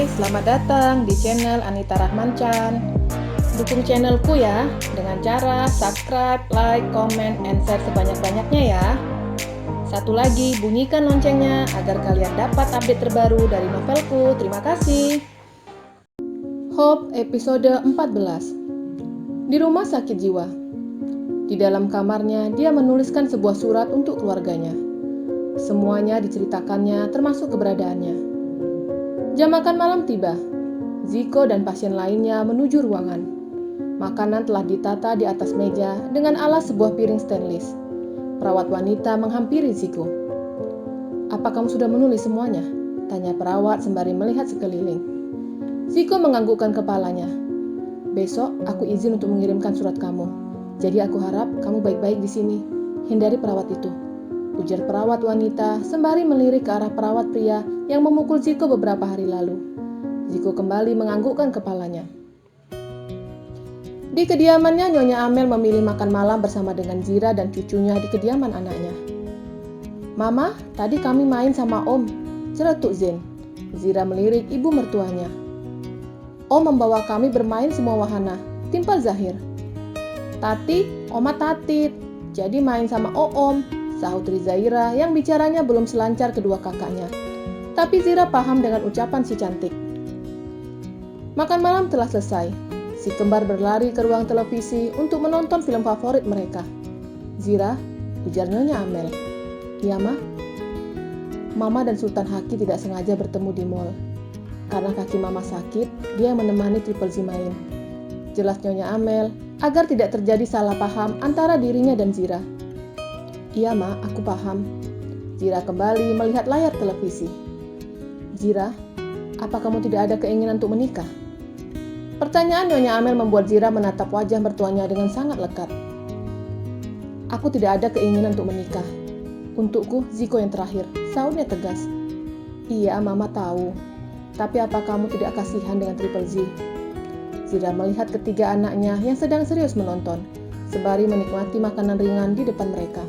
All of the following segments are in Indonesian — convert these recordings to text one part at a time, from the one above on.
Hai, selamat datang di channel Anita Rahman Chan. Dukung channelku ya dengan cara subscribe, like, comment, and share sebanyak-banyaknya ya. Satu lagi, bunyikan loncengnya agar kalian dapat update terbaru dari novelku. Terima kasih. Hope episode 14. Di rumah sakit jiwa. Di dalam kamarnya, dia menuliskan sebuah surat untuk keluarganya. Semuanya diceritakannya termasuk keberadaannya. Jam makan malam tiba. Ziko dan pasien lainnya menuju ruangan. Makanan telah ditata di atas meja dengan alas sebuah piring stainless. Perawat wanita menghampiri Ziko. "Apa kamu sudah menulis semuanya?" tanya perawat sembari melihat sekeliling. Ziko menganggukkan kepalanya. "Besok aku izin untuk mengirimkan surat kamu. Jadi aku harap kamu baik-baik di sini. Hindari perawat itu," ujar perawat wanita sembari melirik ke arah perawat pria yang memukul Ziko beberapa hari lalu. Ziko kembali menganggukkan kepalanya. Di kediamannya, Nyonya Amel memilih makan malam bersama dengan Zira dan cucunya di kediaman anaknya. "Mama, tadi kami main sama Om," celetuk Zen. Zira melirik ibu mertuanya. "Om membawa kami bermain semua wahana," timpal Zahir. "Tati, Oma tatit, jadi main sama Om," sahut Rizaira yang bicaranya belum selancar kedua kakaknya. Tapi Zira paham dengan ucapan si cantik. Makan malam telah selesai. Si kembar berlari ke ruang televisi untuk menonton film favorit mereka. "Zira," ujar Nyonya Amel. "Iya, Ma?" Mama dan Sultan Haki tidak sengaja bertemu di mall. Karena kaki Mama sakit, dia menemani Triple Z main. Jelas Nyonya Amel, agar tidak terjadi salah paham antara dirinya dan Zira. "Iya, Ma, aku paham." Zira kembali melihat layar televisi. "Zira, apa kamu tidak ada keinginan untuk menikah?" Pertanyaan Nyonya Amel membuat Zira menatap wajah mertuanya dengan sangat lekat. "Aku tidak ada keinginan untuk menikah. Untukku, Ziko yang terakhir," sahutnya tegas. "Iya, Mama tahu. Tapi apa kamu tidak kasihan dengan Triple Z?" Zira melihat ketiga anaknya yang sedang serius menonton, sembari menikmati makanan ringan di depan mereka.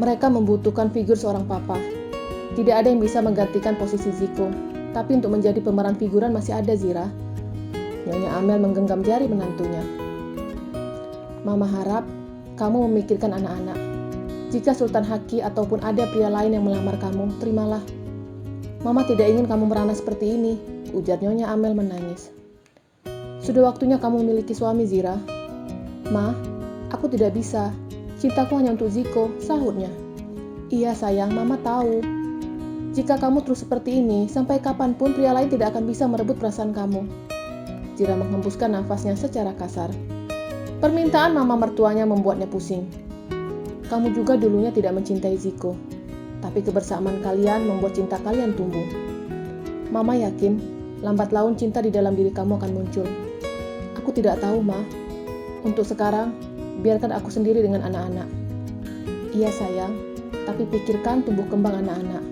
Mereka membutuhkan figur seorang papa. Tidak ada yang bisa menggantikan posisi Ziko. Tapi untuk menjadi pemeran figuran masih ada, Zira. Nyonya Amel menggenggam jari menantunya. "Mama harap kamu memikirkan anak-anak. Jika Sultan Haki ataupun ada pria lain yang melamar kamu, terimalah. Mama tidak ingin kamu merana seperti ini," ujar Nyonya Amel menangis. "Sudah waktunya kamu memiliki suami, Zira." "Ma, aku tidak bisa. Cintaku hanya untuk Ziko," sahutnya. "Iya sayang, Mama tahu. Jika kamu terus seperti ini, sampai kapanpun pria lain tidak akan bisa merebut perasaan kamu." Zira menghembuskan nafasnya secara kasar. Permintaan mama mertuanya membuatnya pusing. "Kamu juga dulunya tidak mencintai Ziko. Tapi kebersamaan kalian membuat cinta kalian tumbuh. Mama yakin, lambat laun cinta di dalam diri kamu akan muncul. Aku tidak tahu, Ma. Untuk sekarang, biarkan aku sendiri dengan anak-anak." "Iya sayang, tapi pikirkan tumbuh kembang anak-anak.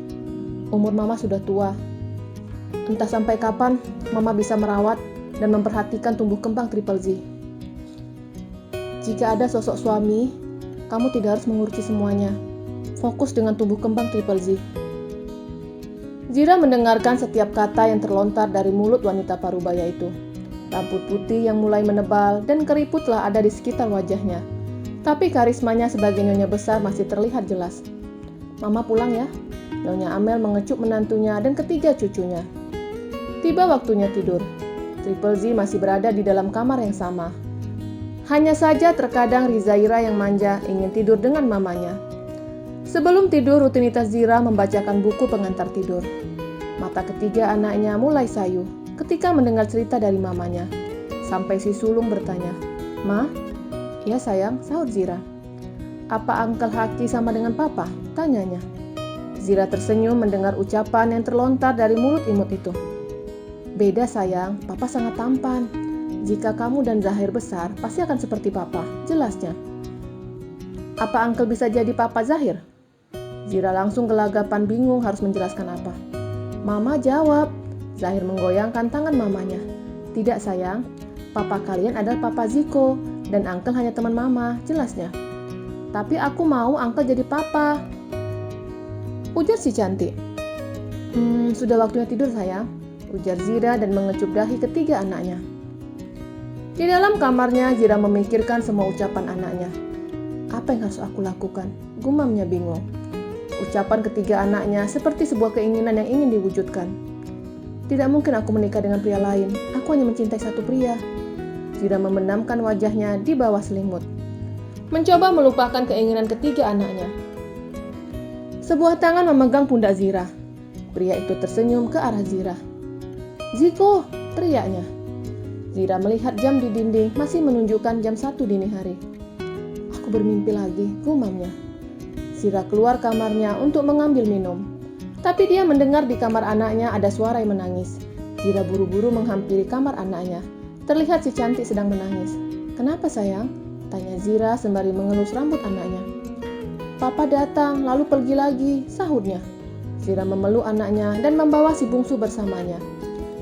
Umur Mama sudah tua. Entah sampai kapan Mama bisa merawat dan memperhatikan tumbuh kembang Triple Z. Jika ada sosok suami, kamu tidak harus mengurusi semuanya. Fokus dengan tumbuh kembang Triple Z." Zira mendengarkan setiap kata yang terlontar dari mulut wanita parubaya itu. Rambut putih yang mulai menebal dan keriput telah ada di sekitar wajahnya. Tapi karismanya sebagai nyonya besar masih terlihat jelas. "Mama pulang ya." Nyonya Amel mengecup menantunya dan ketiga cucunya. Tiba waktunya tidur. Triple Z masih berada di dalam kamar yang sama. Hanya saja terkadang Rizaira yang manja ingin tidur dengan mamanya. Sebelum tidur, rutinitas Zira membacakan buku pengantar tidur. Mata ketiga anaknya mulai sayu ketika mendengar cerita dari mamanya. Sampai si sulung bertanya, "Ma?" "Iya sayang," sahut Zira. "Apa Uncle Haki sama dengan Papa?" tanyanya. Zira tersenyum mendengar ucapan yang terlontar dari mulut imut itu. "Beda sayang, Papa sangat tampan. Jika kamu dan Zahir besar, pasti akan seperti Papa," jelasnya. "Apa Uncle bisa jadi Papa Zahir?" Zira langsung gelagapan bingung harus menjelaskan apa. "Mama jawab." Zahir menggoyangkan tangan mamanya. "Tidak sayang, Papa kalian adalah Papa Ziko, dan Uncle hanya teman Mama," jelasnya. "Tapi aku mau Uncle jadi Papa," ujar si cantik. Sudah waktunya tidur sayang, ujar Zira dan mengecup dahi ketiga anaknya. Di dalam kamarnya, Zira memikirkan semua ucapan anaknya. Apa yang harus aku lakukan? Gumamnya bingung. Ucapan ketiga anaknya seperti sebuah keinginan yang ingin diwujudkan. Tidak mungkin aku menikah dengan pria lain. Aku hanya mencintai satu pria. Zira membenamkan wajahnya di bawah selimut. Mencoba melupakan keinginan ketiga anaknya. Sebuah tangan memegang pundak Zira. Pria itu tersenyum ke arah Zira. "Ziko!" teriaknya. Zira melihat jam di dinding masih menunjukkan jam 1 dini hari. "Aku bermimpi lagi," gumamnya. Zira keluar kamarnya untuk mengambil minum. Tapi dia mendengar di kamar anaknya ada suara yang menangis. Zira buru-buru menghampiri kamar anaknya. Terlihat si cantik sedang menangis. "Kenapa sayang?" tanya Zira sembari mengelus rambut anaknya. "Papa datang lalu pergi lagi," sahutnya. Zira memeluk anaknya dan membawa si bungsu bersamanya.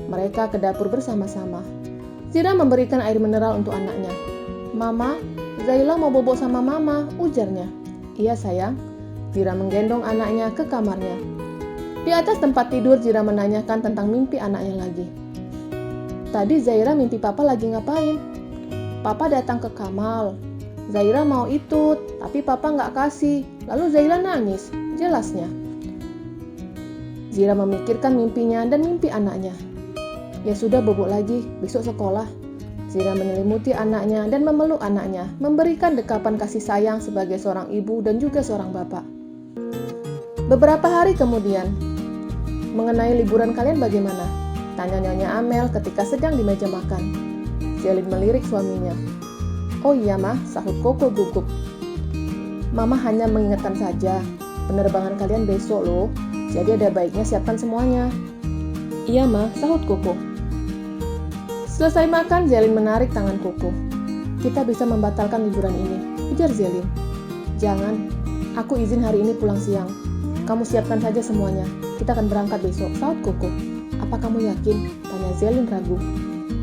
Mereka ke dapur bersama-sama. Zira memberikan air mineral untuk anaknya. "Mama, Zaila mau bobo sama mama," ujarnya. "Iya sayang." Zira menggendong anaknya ke kamarnya. Di atas tempat tidur, Zira menanyakan tentang mimpi anaknya lagi. "Tadi Zaira mimpi papa lagi ngapain?" "Papa datang ke Kamal. Zaira mau itu, tapi papa nggak kasih. Lalu Zaira nangis," jelasnya. Zira memikirkan mimpinya dan mimpi anaknya. "Ya sudah, bobo lagi, besok sekolah." Zira menyelimuti anaknya dan memeluk anaknya, memberikan dekapan kasih sayang sebagai seorang ibu dan juga seorang bapak. Beberapa hari kemudian, "Mengenai liburan kalian bagaimana?" tanya Nyonya Amel ketika sedang di meja makan. Zelin melirik suaminya. "Oh iya mah," sahut Koko gugup. "Mama hanya mengingatkan saja, penerbangan kalian besok loh, jadi ada baiknya siapkan semuanya." "Iya mah," sahut Koko. Selesai makan, Zelin menarik tangan Koko. "Kita bisa membatalkan liburan ini," ujar Zelin. "Jangan, aku izin hari ini pulang siang. Kamu siapkan saja semuanya, kita akan berangkat besok," sahut Koko. "Apa kamu yakin?" tanya Zelin ragu.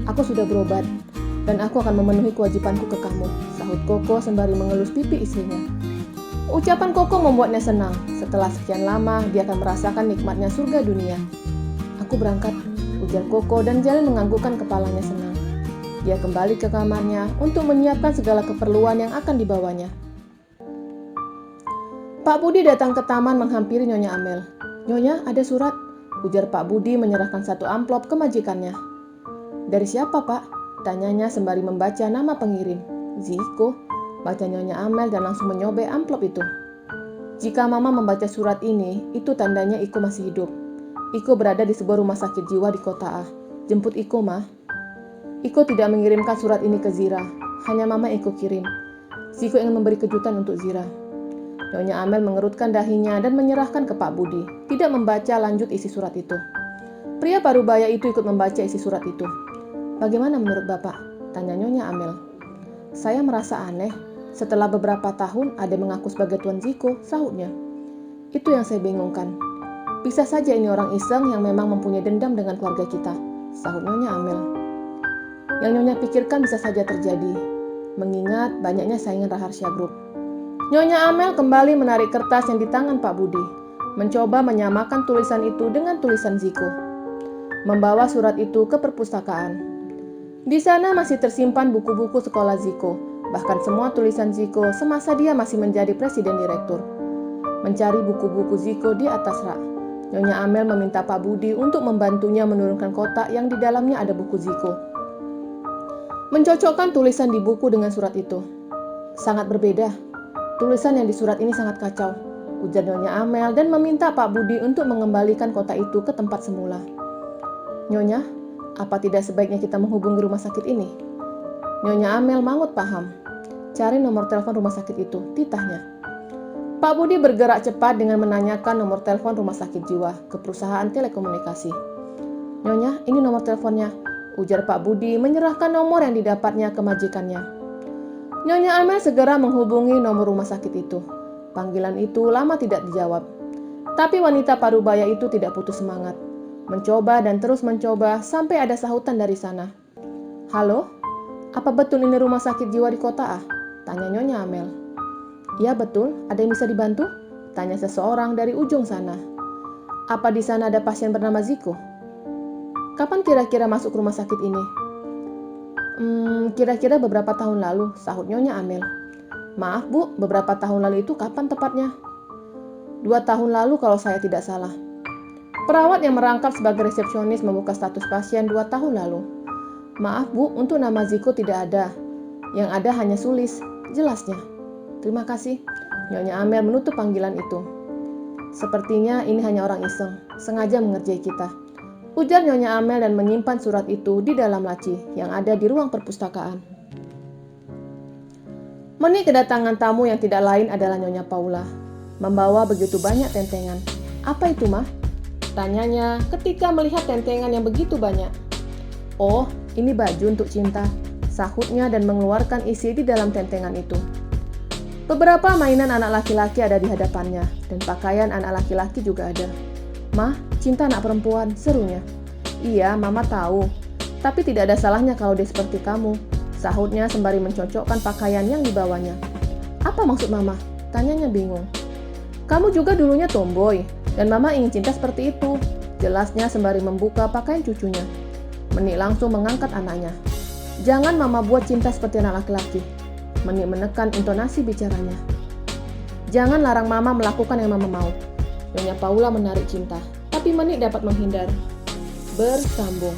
"Aku sudah berobat, dan aku akan memenuhi kewajibanku ke kamu," sahut Koko sembari mengelus pipi istrinya. Ucapan Koko membuatnya senang. Setelah sekian lama, dia akan merasakan nikmatnya surga dunia. "Aku berangkat," ujar Koko dan Zelin menganggukkan kepalanya senang. Dia kembali ke kamarnya untuk menyiapkan segala keperluan yang akan dibawanya. Pak Budi datang ke taman menghampiri Nyonya Amel. "Nyonya, ada surat," ujar Pak Budi menyerahkan satu amplop ke majikannya. "Dari siapa, Pak?" tanyanya sembari membaca nama pengirim. "Ziko," baca Nyonya Amel dan langsung menyobek amplop itu. "Jika Mama membaca surat ini, itu tandanya Iko masih hidup. Iko berada di sebuah rumah sakit jiwa di kota A. Jemput Iko, Mah." Iko tidak mengirimkan surat ini ke Zira, hanya Mama Iko kirim. Ziko ingin memberi kejutan untuk Zira. Nyonya Amel mengerutkan dahinya dan menyerahkan ke Pak Budi, tidak membaca lanjut isi surat itu. Pria parubaya itu ikut membaca isi surat itu. "Bagaimana menurut Bapak?" tanya Nyonya Amel. "Saya merasa aneh. Setelah beberapa tahun ada yang mengaku sebagai Tuan Ziko," sahutnya. "Itu yang saya bingungkan. Bisa saja ini orang iseng yang memang mempunyai dendam dengan keluarga kita," sahut Nyonya Amel. "Yang Nyonya pikirkan bisa saja terjadi, mengingat banyaknya saingan rahasia grup." Nyonya Amel kembali menarik kertas yang di tangan Pak Budi, mencoba menyamakan tulisan itu dengan tulisan Ziko. Membawa surat itu ke perpustakaan. Di sana masih tersimpan buku-buku sekolah Ziko, bahkan semua tulisan Ziko semasa dia masih menjadi presiden direktur. Mencari buku-buku Ziko di atas rak, Nyonya Amel meminta Pak Budi untuk membantunya menurunkan kotak yang di dalamnya ada buku Ziko. Mencocokkan tulisan di buku dengan surat itu. "Sangat berbeda. Tulisan yang di surat ini sangat kacau," ujar Nyonya Amel dan meminta Pak Budi untuk mengembalikan kotak itu ke tempat semula. "Nyonya, apa tidak sebaiknya kita menghubungi rumah sakit ini?" Nyonya Amel mangut paham. "Cari nomor telepon rumah sakit itu," titahnya. Pak Budi bergerak cepat dengan menanyakan nomor telepon rumah sakit jiwa ke perusahaan telekomunikasi. "Nyonya, ini nomor teleponnya," ujar Pak Budi menyerahkan nomor yang didapatnya ke majikannya. Nyonya Amel segera menghubungi nomor rumah sakit itu. Panggilan itu lama tidak dijawab. Tapi wanita parubaya itu tidak putus semangat. Mencoba dan terus mencoba sampai ada sahutan dari sana. "Halo, apa betul ini rumah sakit jiwa di kota A?" tanya Nyonya Amel. "Ya betul, ada yang bisa dibantu?" tanya seseorang dari ujung sana. Apa di sana ada pasien bernama Ziko? Kapan kira-kira masuk rumah sakit ini? Kira-kira beberapa tahun lalu, sahut Nyonya Amel. Maaf Bu, beberapa tahun lalu itu kapan tepatnya? 2 tahun lalu kalau saya tidak salah. Perawat yang merangkap sebagai resepsionis membuka status pasien 2 tahun lalu. Maaf Bu, untuk nama Ziko tidak ada. Yang ada hanya Sulis, jelasnya. Terima kasih. Nyonya Amel menutup panggilan itu. Sepertinya ini hanya orang iseng, sengaja mengerjai kita. Ujar Nyonya Amel dan menyimpan surat itu di dalam laci yang ada di ruang perpustakaan. Menik kedatangan tamu yang tidak lain adalah Nyonya Paula. Membawa begitu banyak tentengan. Apa itu, Mah? Tanyanya ketika melihat tentengan yang begitu banyak. Oh, ini baju untuk Cinta, sahutnya dan mengeluarkan isi di dalam tentengan itu. Beberapa mainan anak laki-laki ada di hadapannya, dan pakaian anak laki-laki juga ada. Mah, Cinta anak perempuan, serunya. Iya, Mama tahu. Tapi tidak ada salahnya kalau dia seperti kamu, sahutnya sembari mencocokkan pakaian yang dibawanya. Apa maksud Mama? Tanyanya bingung. Kamu juga dulunya tomboy, dan Mama ingin Cinta seperti itu, jelasnya sembari membuka pakaian cucunya. Menik langsung mengangkat anaknya. Jangan Mama buat Cinta seperti anak laki-laki. Menik menekan intonasi bicaranya. Jangan larang Mama melakukan yang Mama mau. Nyonya Paula menarik Cinta, tapi Menik dapat menghindar. Bersambung.